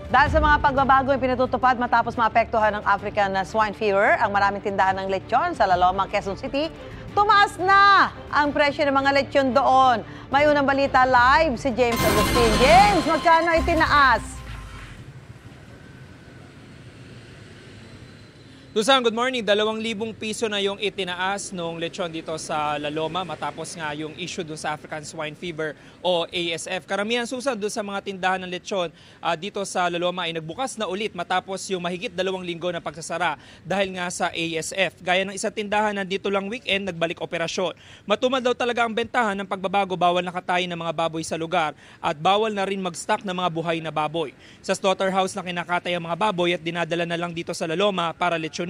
Dahil sa mga pagbabago yung pinatutupad matapos maapektuhan ng African swine fever, ang maraming tindahan ng lechon sa Laloma, Quezon City, tumaas na ang presyo ng mga lechon doon. May unang balita live si James Agustin. James, magkano itinaas? Susan, good morning. 2,000 piso na yung itinaas nung lechon dito sa Laloma matapos nga yung issue doon sa African Swine Fever o ASF. Karamihan, Susan, doon sa mga tindahan ng lechon dito sa Laloma ay nagbukas na ulit matapos yung mahigit 2 linggo na pagsasara dahil nga sa ASF. Gaya ng isang tindahan na dito lang weekend, nagbalik operasyon. Matumad daw talaga ang bentahan ng pagbabago, bawal nakatayin ng mga baboy sa lugar at bawal na rin mag-stock ng mga buhay na baboy. Sa slaughterhouse na kinakatay ang mga baboy at dinadala na lang dito sa Laloma para lechon.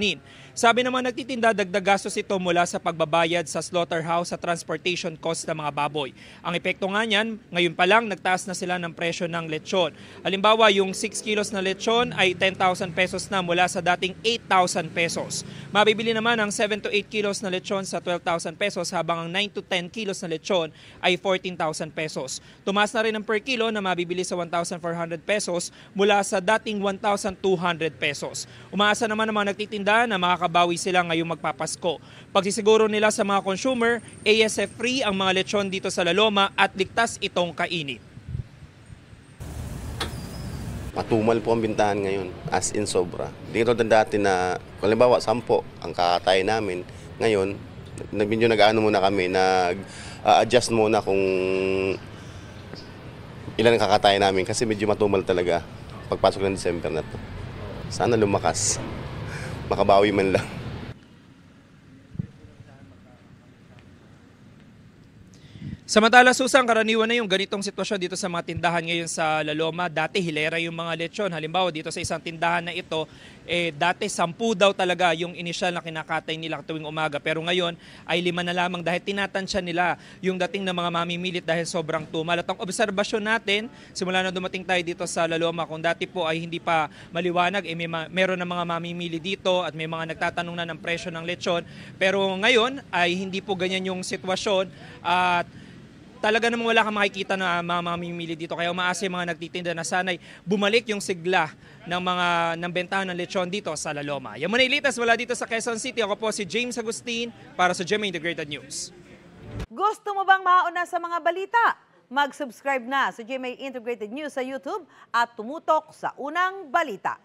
Sabi naman nagtitinda, dagdag gastos ito mula sa pagbabayad sa slaughterhouse sa transportation cost ng mga baboy. Ang epekto nga niyan, ngayon pa lang nagtaas na sila ng presyo ng lechon. Halimbawa, yung 6 kilos na lechon ay 10,000 pesos na mula sa dating 8,000 pesos. Mabibili naman ang 7 to 8 kilos na lechon sa 12,000 pesos habang ang 9 to 10 kilos na lechon ay 14,000 pesos. Tumaas na rin ang per kilo na mabibili sa 1,400 pesos mula sa dating 1,200 pesos. Umaasa naman ang mga nagtitinda na makakabawi sila ngayong magpapasko. Pagsisiguro nila sa mga consumer, ASF-free ang mga lechon dito sa Laloma at ligtas itong kainit. Matumal po ang bintahan ngayon, as in sobra. Dito dati na, halimbawa, 10 ang kakatay namin. Ngayon, medyo nag-ano muna kami, nag-adjust muna kung ilan ang kakatay namin kasi medyo matumal talaga pagpasok ng December na to. Sana lumakas. Makabawi man lang. Samantala, Susan, karaniwan na yung ganitong sitwasyon dito sa mga tindahan ngayon sa Laloma. Dati hilera yung mga lechon. Halimbawa, dito sa isang tindahan na ito, dati 10 daw talaga yung inisyal na kinakatay nila tuwing umaga. Pero ngayon ay 5 na lamang dahil tinatansya nila yung dating ng mga mamimilit dahil sobrang tumal. At ang obserbasyon natin, simula na dumating tayo dito sa Laloma, kung dati po ay hindi pa maliwanag, meron na mga mamimili dito at may mga nagtatanong na ng presyo ng lechon. Pero ngayon ay hindi po ganyan yung sitwasyon at talaga namang wala kang makikita na mga mamimili dito. Kaya umaasa yung mga nagtitinda na sanay bumalik yung sigla ng bentahan ng lechon dito sa Laloma. Yan muna ilitas mula dito sa Quezon City. Ako po si James Agustin para sa GMA Integrated News. Gusto mo bang mauna sa mga balita? Mag-subscribe na sa GMA Integrated News sa YouTube at tumutok sa unang balita.